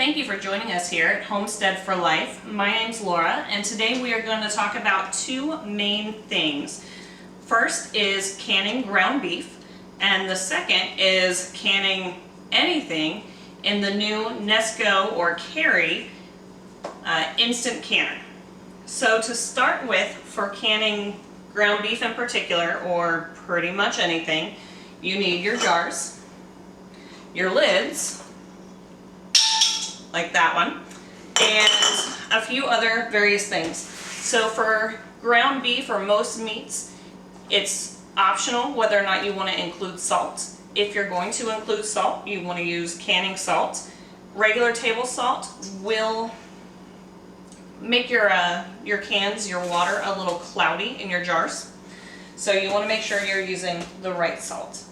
Thank you for joining us here at Homestead for Life. My name's Laura, and today we are going to talk about two main things. First is canning ground beef, and the second is canning anything in the new Nesco or Carey instant canner. So to start with, for canning ground beef in particular, or pretty much anything, you need your jars, your lids, like that one, and a few other various things. So for ground beef or most meats, it's optional whether or not you want to include salt. If you're going to include salt, you want to use canning salt. Regular table salt will make your cans, your water, a little cloudy in your jars. So you want to make sure you're using the right salt.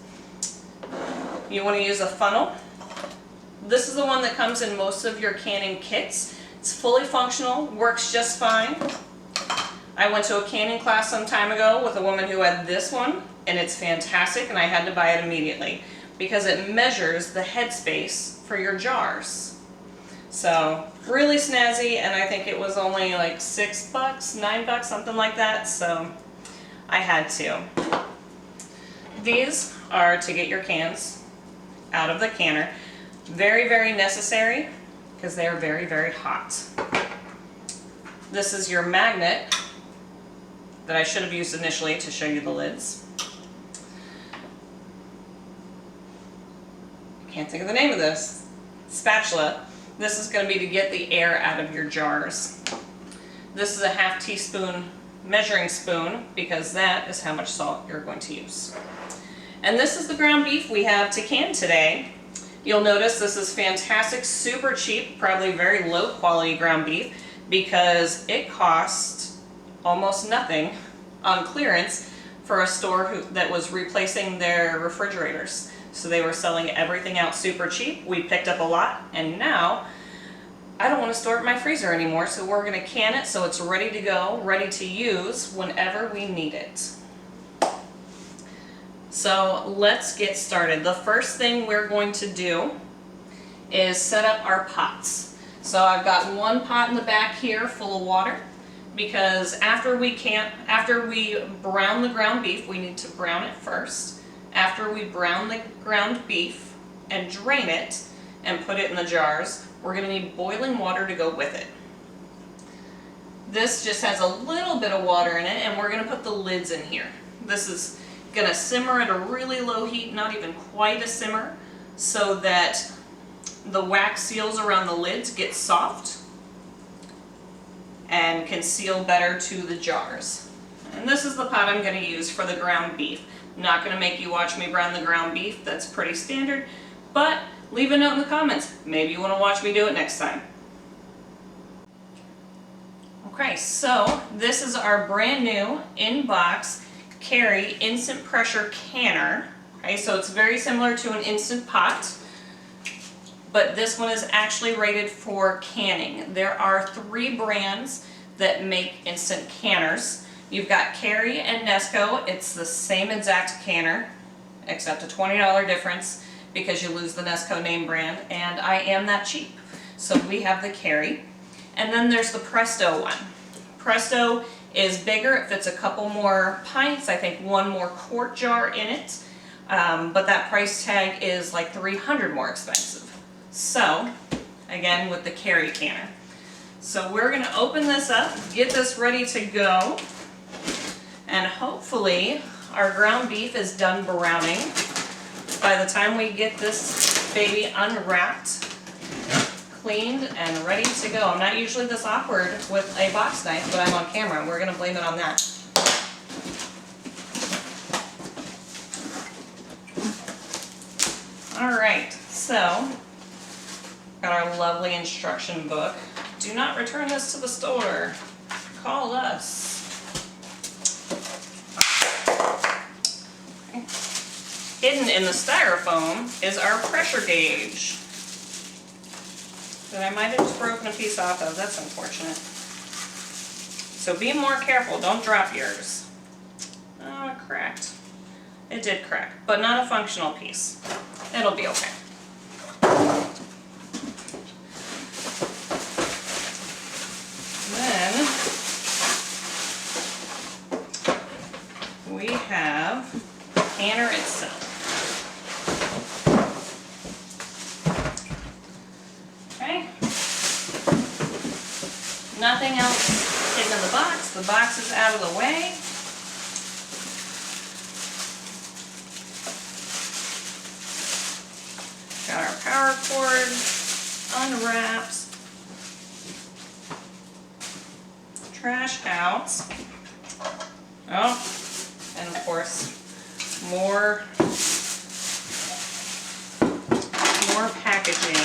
You want to use a funnel. This is the one that comes in most of your canning kits. It's fully functional, works just fine. I went to a canning class some time ago with a woman who had this one, and it's fantastic, and I had to buy it immediately because it measures the headspace for your jars. So really snazzy, and I think it was only like $6, $9, something like that, so I had to. These are to get your cans out of the canner. Very, very necessary because they are very, very hot. This is your magnet that I should have used initially to show you the lids. Can't think of the name of this. Spatula. This is going to be to get the air out of your jars. This is a ½ teaspoon measuring spoon because that is how much salt you're going to use. And this is the ground beef we have to can today. You'll notice this is fantastic, super cheap, probably very low quality ground beef because it cost almost nothing on clearance for a store that was replacing their refrigerators. So they were selling everything out super cheap. We picked up a lot, and now I don't want to store it in my freezer anymore, so we're going to can it so it's ready to go, ready to use whenever we need it. So let's get started. The first thing we're going to do is set up our pots. So I've got one pot in the back here full of water because after we brown the ground beef, we need to brown it first. After we brown the ground beef and drain it and put it in the jars, we're going to need boiling water to go with it. This just has a little bit of water in it, and we're going to put the lids in here. This is going to simmer at a really low heat, not even quite a simmer, so that the wax seals around the lids get soft and can seal better to the jars. And this is the pot I'm going to use for the ground beef. I'm not going to make you watch me brown the ground beef, that's pretty standard, but leave a note in the comments. Maybe you want to watch me do it next time. Okay, so this is our brand new in-box Carey instant pressure canner. Okay, so it's very similar to an instant pot, but this one is actually rated for canning. There are 3 brands that make instant canners. You've got Carey and Nesco. It's the same exact canner, except a $20 difference because you lose the Nesco name brand, and I am that cheap. So we have the Carey. And then there's the Presto one. Presto is bigger, it fits a couple more pints, I think one more quart jar in it, but that price tag is like $300 more expensive. So, again with the Carey canner. So we're going to open this up, get this ready to go, and hopefully our ground beef is done browning by the time we get this baby unwrapped, cleaned, and ready to go. I'm not usually this awkward with a box knife, but I'm on camera. We're going to blame it on that. Alright, so got our lovely instruction book. Do not return this to the store. Call us. Okay. Hidden in the styrofoam is our pressure gauge that I might have just broken a piece off of. That's unfortunate. So be more careful, don't drop yours. Oh, it cracked. It did crack, but not a functional piece. It'll be okay. Nothing else hidden in the box. The box is out of the way. Got our power cord unwrapped. Trash out. Oh, and of course, more packaging.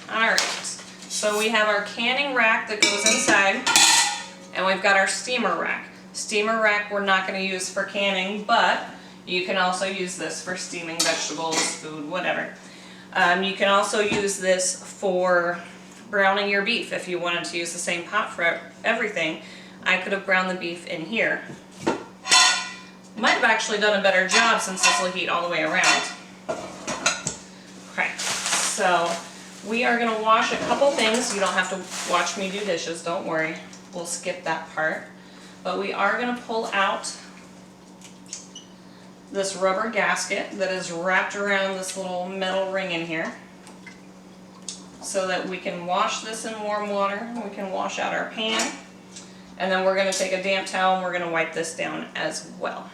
Alright, so we have our canning rack that goes inside, and we've got our steamer rack. Steamer rack we're not going to use for canning, but you can also use this for steaming vegetables, food, whatever. You can also use this for browning your beef if you wanted to use the same pot for everything. I could have browned the beef in here. Might have actually done a better job since this will heat all the way around. Okay, so we are going to wash a couple things. You don't have to watch me do dishes, don't worry. We'll skip that part. But we are going to pull out this rubber gasket that is wrapped around this little metal ring in here, so that we can wash this in warm water. We can wash out our pan, and then we're going to take a damp towel and we're going to wipe this down as well.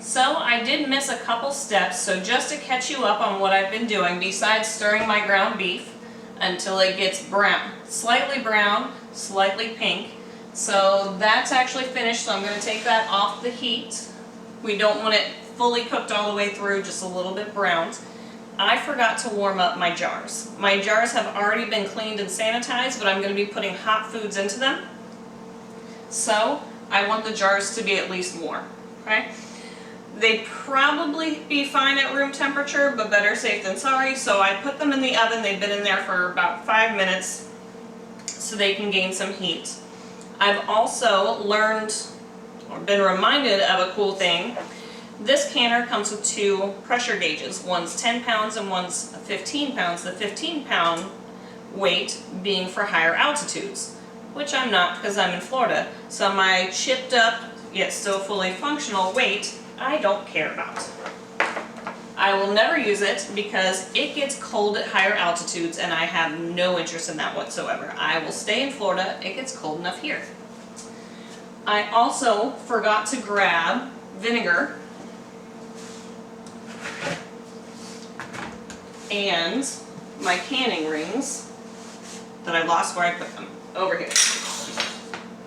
So I did miss a couple steps, so just to catch you up on what I've been doing, besides stirring my ground beef until it gets brown, slightly pink. So that's actually finished, so I'm going to take that off the heat. We don't want it fully cooked all the way through, just a little bit browned. I forgot to warm up my jars. My jars have already been cleaned and sanitized, but I'm going to be putting hot foods into them. So I want the jars to be at least warm, okay? They'd probably be fine at room temperature, but better safe than sorry. So I put them in the oven. They've been in there for about 5 minutes so they can gain some heat. I've also learned or been reminded of a cool thing. This canner comes with 2 pressure gauges. One's 10 pounds and one's 15 pounds. The 15-pound weight being for higher altitudes, which I'm not because I'm in Florida. So my chipped up yet still fully functional weight, I don't care about. I will never use it because it gets cold at higher altitudes and I have no interest in that whatsoever. I will stay in Florida. It gets cold enough here. I also forgot to grab vinegar and my canning rings that I lost where I put them, over here,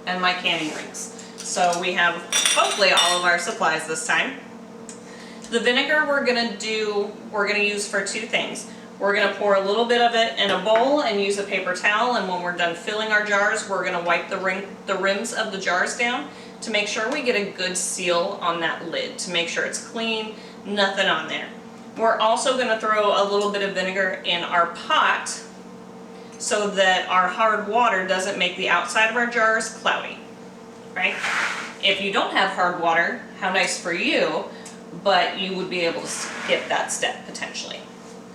and my canning rings. So we have hopefully all of our supplies this time. The vinegar we're gonna use for 2 things. We're gonna pour a little bit of it in a bowl and use a paper towel, and when we're done filling our jars, we're gonna wipe the rims of the jars down to make sure we get a good seal on that lid, to make sure it's clean, nothing on there. We're also gonna throw a little bit of vinegar in our pot so that our hard water doesn't make the outside of our jars cloudy, right? If you don't have hard water, how nice for you, but you would be able to skip that step potentially.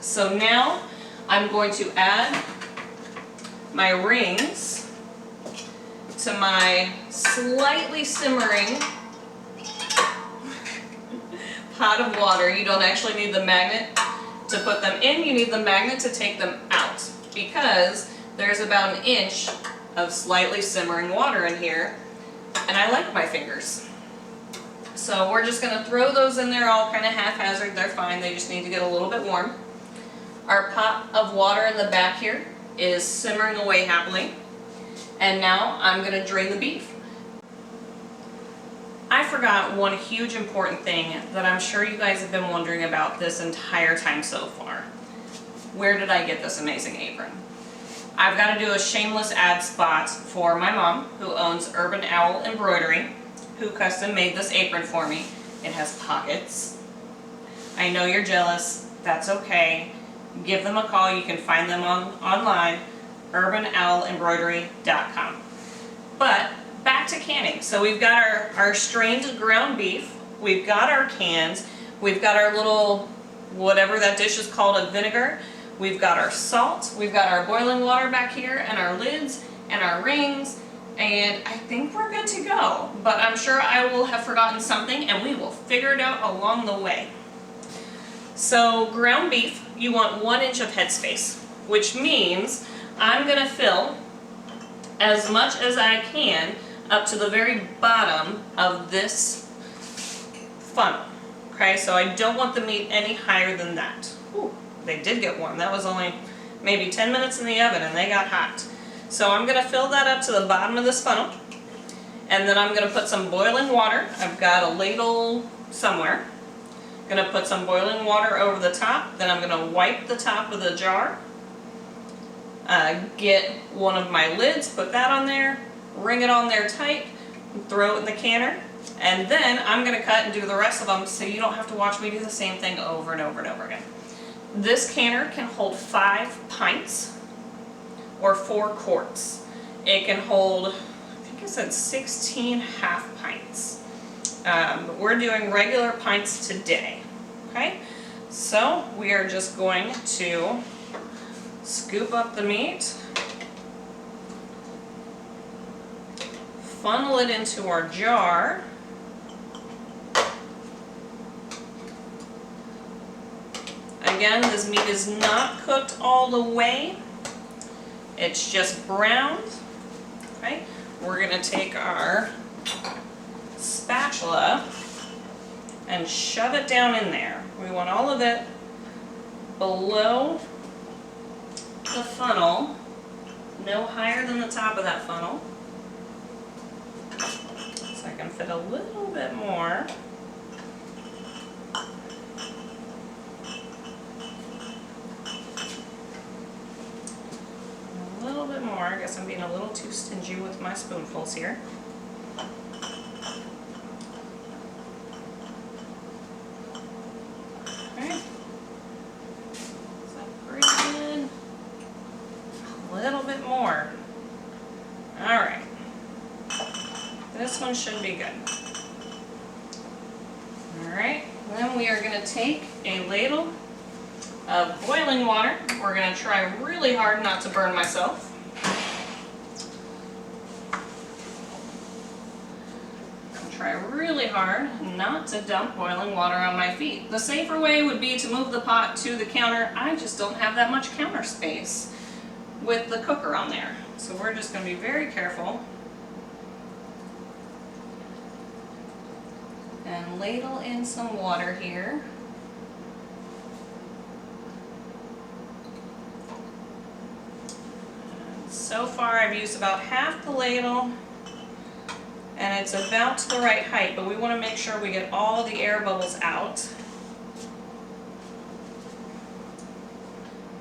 So now I'm going to add my rings to my slightly simmering pot of water. You don't actually need the magnet to put them in, you need the magnet to take them out, because there's about 1 inch of slightly simmering water in here, and I like my fingers. So we're just going to throw those in there all kind of haphazard. They're fine, they just need to get a little bit warm. Our pot of water in the back here is simmering away happily. And now I'm going to drain the beef. I forgot one huge important thing that I'm sure you guys have been wondering about this entire time so far. Where did I get this amazing apron? I've got to do a shameless ad spot for my mom, who owns Urban Owl Embroidery, who custom made this apron for me. It has pockets. I know you're jealous. That's okay. Give them a call. You can find them online, urbanowlembroidery.com. But back to canning. So we've got our strained ground beef. We've got our cans. We've got our little, whatever that dish is called, of vinegar. We've got our salt. We've got our boiling water back here, and our lids, and our rings. And I think we're good to go, but I'm sure I will have forgotten something and we will figure it out along the way. So ground beef, you want 1 inch of headspace, which means I'm gonna fill as much as I can up to the very bottom of this funnel. Okay, so I don't want the meat any higher than that. Ooh, they did get warm. That was only maybe 10 minutes in the oven and they got hot. So I'm gonna fill that up to the bottom of this funnel, and then I'm gonna put some boiling water. I've got a ladle somewhere. Gonna put some boiling water over the top, then I'm gonna wipe the top of the jar, get one of my lids, put that on there, ring it on there tight, throw it in the canner, and then I'm gonna cut and do the rest of them so you don't have to watch me do the same thing over and over and over again. This canner can hold 5 pints or 4 quarts. It can hold, I think I said 16 half pints. But we're doing regular pints today, okay? So we are just going to scoop up the meat, funnel it into our jar, again, this meat is not cooked all the way, it's just browned, okay? We're gonna take our spatula and shove it down in there. We want all of it below the funnel, no higher than the top of that funnel. So I can fit a little bit more. A little bit more. I guess I'm being a little too stingy with my spoonfuls here. More. Alright. This one should be good. Alright, then we are going to take a ladle of boiling water. We're going to try really hard not to burn myself. Try really hard not to dump boiling water on my feet. The safer way would be to move the pot to the counter. I just don't have that much counter space with the cooker on there. So we're just going to be very careful and ladle in some water here. And so far I've used about half the ladle and it's about to the right height, but we want to make sure we get all the air bubbles out.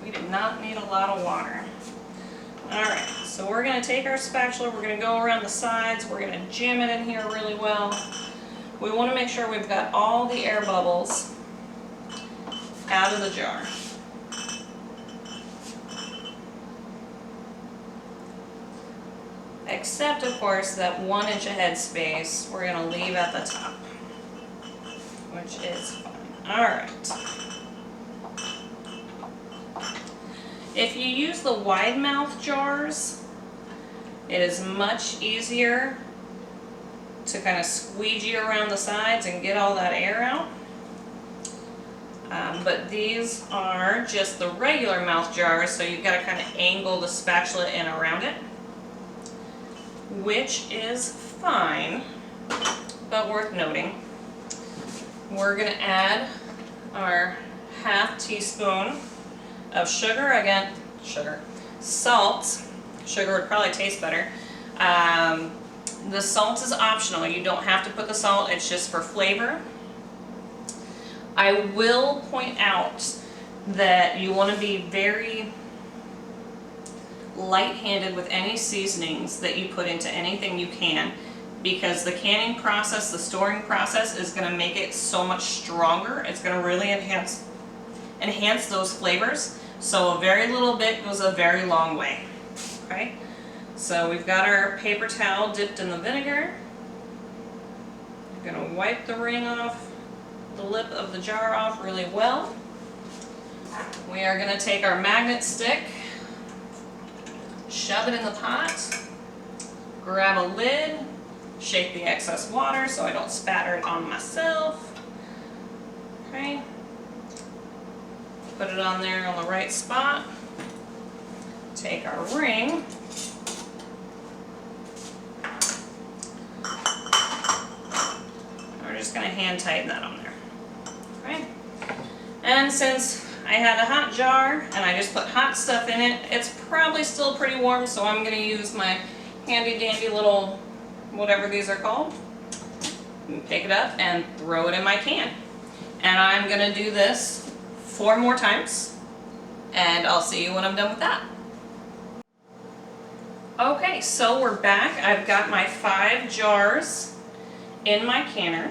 We did not need a lot of water. Alright, so we're going to take our spatula, we're going to go around the sides, we're going to jam it in here really well. We want to make sure we've got all the air bubbles out of the jar. Except, of course, that 1 inch of headspace we're going to leave at the top, which is fine. Alright. If you use the wide mouth jars, it is much easier to kind of squeegee around the sides and get all that air out. But these are just the regular mouth jars, so you've got to kind of angle the spatula in around it, which is fine, but worth noting. We're going to add our ½ teaspoon of sugar, again, salt. Sugar would probably taste better. The salt is optional. You don't have to put the salt, it's just for flavor. I will point out that you want to be very light-handed with any seasonings that you put into anything you can, because the canning process, the storing process, is going to make it so much stronger. It's going to really enhance those flavors. So a very little bit goes a very long way. Okay? So we've got our paper towel dipped in the vinegar. I'm going to wipe the ring off, the lip of the jar off really well. We are going to take our magnet stick, shove it in the pot, grab a lid, shake the excess water so I don't spatter it on myself. Okay. Put it on there on the right spot. Take our ring. We're just going to hand tighten that on there. Okay. And since I had a hot jar and I just put hot stuff in it, it's probably still pretty warm, so I'm going to use my handy dandy little whatever these are called. Pick it up and throw it in my can. And I'm going to do this 4 more times, and I'll see you when I'm done with that. Okay, so we're back. I've got my 5 jars in my canner.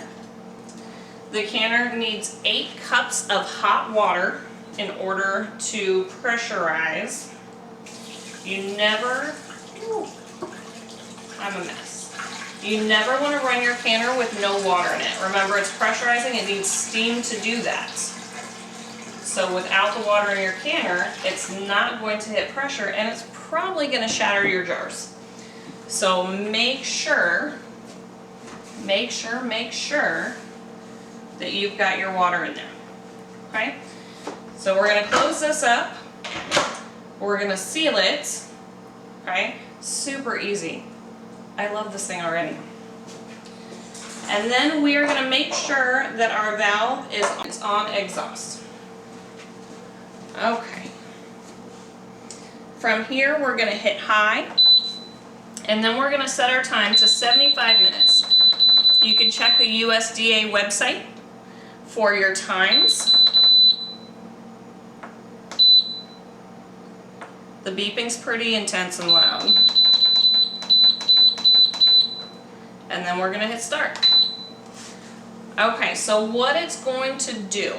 The canner needs 8 cups of hot water in order to pressurize. You never, I'm a mess. You never want to run your canner with no water in it. Remember, it's pressurizing, it needs steam to do that. So without the water in your canner, it's not going to hit pressure, and it's probably going to shatter your jars. So make sure that you've got your water in there. Okay? So we're going to close this up. We're going to seal it. Okay? Super easy. I love this thing already. And then we are going to make sure that our valve is on exhaust. Okay. From here we're going to hit high, and then we're going to set our time to 75 minutes. You can check the USDA website for your times. The beeping's pretty intense and loud. And then we're going to hit start. Okay, so what it's going to do,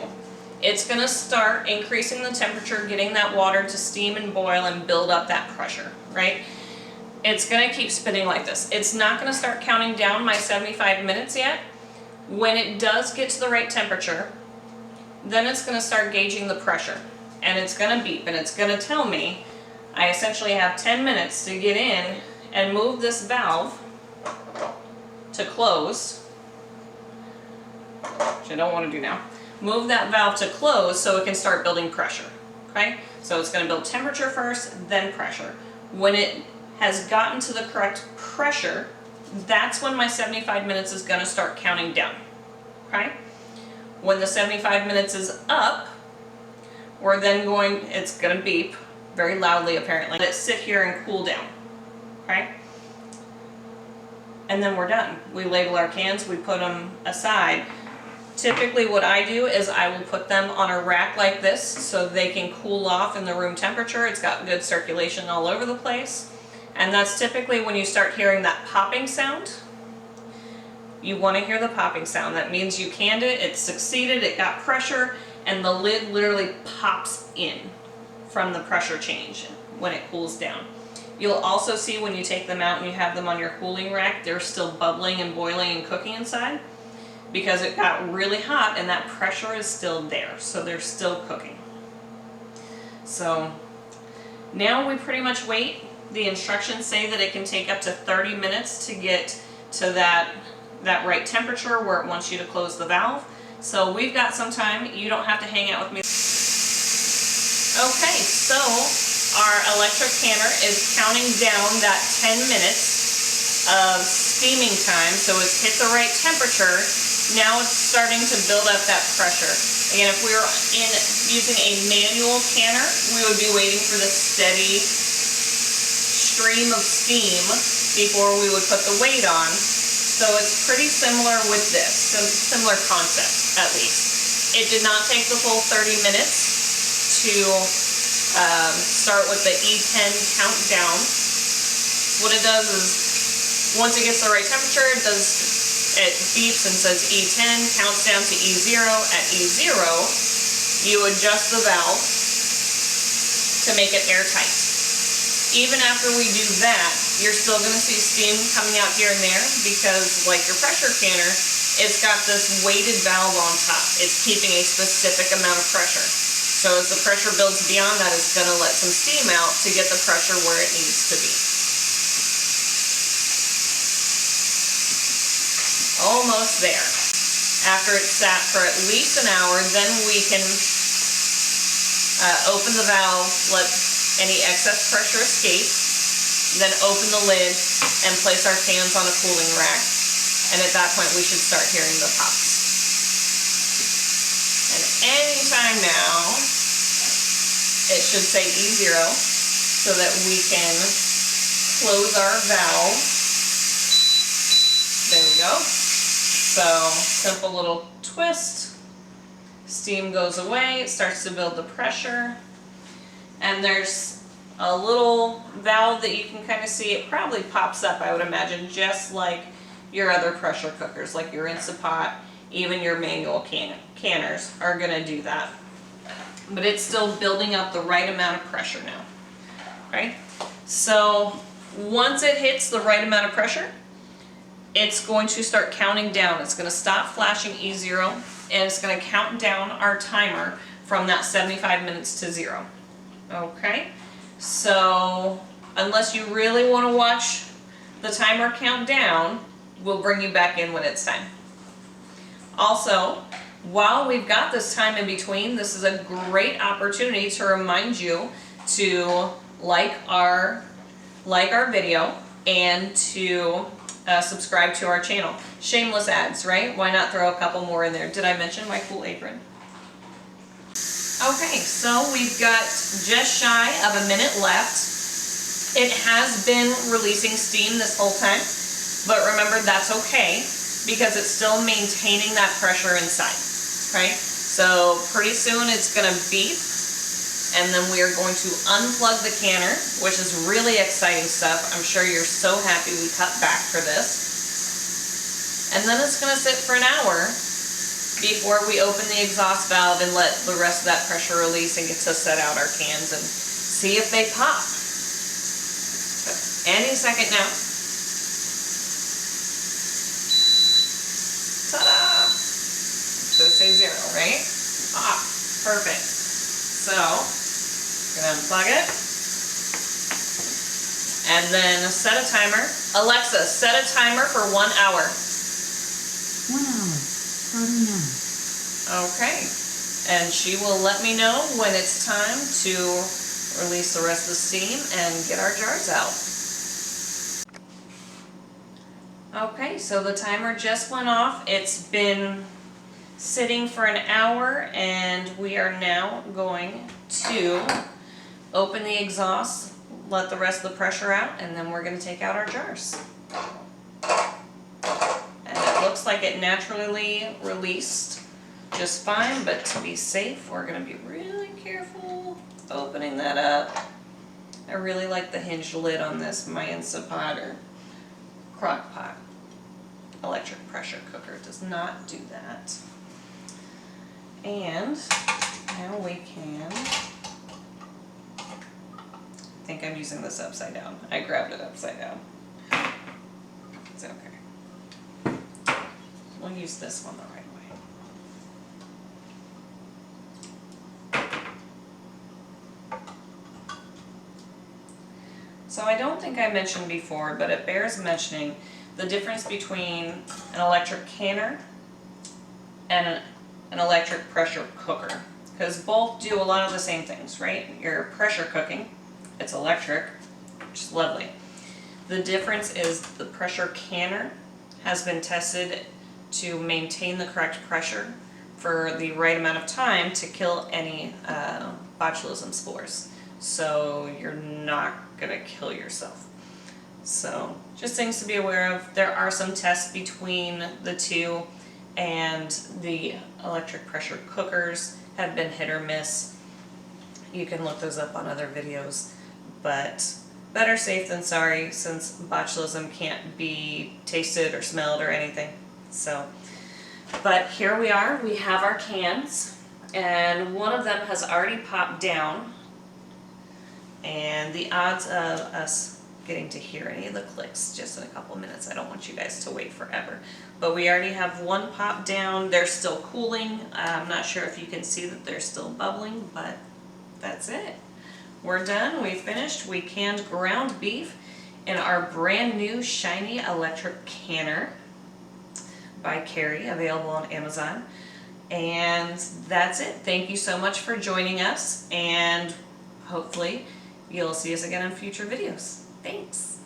it's going to start increasing the temperature, getting that water to steam and boil and build up that pressure, right? It's going to keep spinning like this. It's not going to start counting down my 75 minutes yet. When it does get to the right temperature, then it's going to start gauging the pressure. And it's going to beep, and it's going to tell me I essentially have 10 minutes to get in and move this valve to close, which I don't want to do now. Move that valve to close so it can start building pressure. Okay? So it's going to build temperature first, then pressure. When it has gotten to the correct pressure, that's when my 75 minutes is going to start counting down. Okay? When the 75 minutes is up, we're then going, it's going to beep very loudly apparently. Let it sit here and cool down. Okay? And then we're done. We label our cans, we put them aside. Typically what I do is I will put them on a rack like this so they can cool off in the room temperature. It's got good circulation all over the place. And that's typically when you start hearing that popping sound. You want to hear the popping sound. That means you canned it, it succeeded, it got pressure, and the lid literally pops in from the pressure change when it cools down. You'll also see when you take them out and you have them on your cooling rack, they're still bubbling and boiling and cooking inside because it got really hot and that pressure is still there, so they're still cooking. So now we pretty much wait. The instructions say that it can take up to 30 minutes to get to that right temperature where it wants you to close the valve. So we've got some time. You don't have to hang out with me. Okay, so our electric canner is counting down that 10 minutes of steaming time, so it's hit the right temperature. Now it's starting to build up that pressure. Again, if we were using a manual canner, we would be waiting for the steady stream of steam before we would put the weight on. So it's pretty similar with this, similar concept at least. It did not take the full 30 minutes to start with the E10 countdown. What it does is, once it gets the right temperature, it beeps and says E10, counts down to E0. At E0, you adjust the valve to make it airtight. Even after we do that, you're still going to see steam coming out here and there because, like your pressure canner, it's got this weighted valve on top. It's keeping a specific amount of pressure. So as the pressure builds beyond that, it's going to let some steam out to get the pressure where it needs to be. Almost there. After it's sat for at least an hour, then we can Open the valve, let any excess pressure escape, then open the lid and place our cans on a cooling rack. And at that point we should start hearing the pops. And anytime now, it should say E0 so that we can close our valve. There we go. So, simple little twist. Steam goes away, it starts to build the pressure. And there's a little valve that you can kind of see. It probably pops up, I would imagine, just like your other pressure cookers, like your Instant Pot, even your manual canners are going to do that. But it's still building up the right amount of pressure now. Right? So once it hits the right amount of pressure, it's going to start counting down. It's going to stop flashing E0 and it's going to count down our timer from that 75 minutes to 0. Okay? So unless you really want to watch the timer count down, we'll bring you back in when it's time. Also, while we've got this time in between, this is a great opportunity to remind you to like our video and to subscribe to our channel. Shameless ads, right? Why not throw a couple more in there? Did I mention my cool apron? Okay, so we've got just shy of a minute left. It has been releasing steam this whole time, but remember that's okay because it's still maintaining that pressure inside, right? So pretty soon it's gonna beep and then we are going to unplug the canner, which is really exciting stuff. I'm sure you're so happy we cut back for this. And then it's gonna sit for an hour before we open the exhaust valve and let the rest of that pressure release and get to set out our cans and see if they pop. But any second now. Ta-da! So say 0, right? Ah, perfect. So, gonna unplug it. And then set a timer. Alexa, set a timer for 1 hour. 1 hour, starting now. Okay. And she will let me know when it's time to release the rest of the steam and get our jars out. Okay, so the timer just went off. It's been sitting for an hour and we are now going to open the exhaust, let the rest of the pressure out, and then we're going to take out our jars. And it looks like it naturally released just fine, but to be safe, we're going to be really careful opening that up. I really like the hinged lid on this, my Instant Pot or crock pot. Electric pressure cooker does not do that. And now we can, I think I'm using this upside down. I grabbed it upside down. It's okay. We'll use this one the right way. So I don't think I mentioned before, but it bears mentioning the difference between an electric canner and an electric pressure cooker, because both do a lot of the same things, right? You're pressure cooking, it's electric, which is lovely. The difference is the pressure canner has been tested to maintain the correct pressure for the right amount of time to kill any botulism spores. So you're not gonna kill yourself. So just things to be aware of. There are some tests between the two, and the electric pressure cookers have been hit or miss. You can look those up on other videos, but better safe than sorry since botulism can't be tasted or smelled or anything. So, but here we are, we have our cans, and one of them has already popped down, and the odds of us getting to hear any of the clicks just in a couple minutes. I don't want you guys to wait forever. But we already have one pop down. They're still cooling. I'm not sure if you can see that they're still bubbling, but that's it. We're done. We finished. We canned ground beef in our brand new shiny electric canner by Carey, available on Amazon. And that's it. Thank you so much for joining us, and hopefully you'll see us again in future videos. Thanks.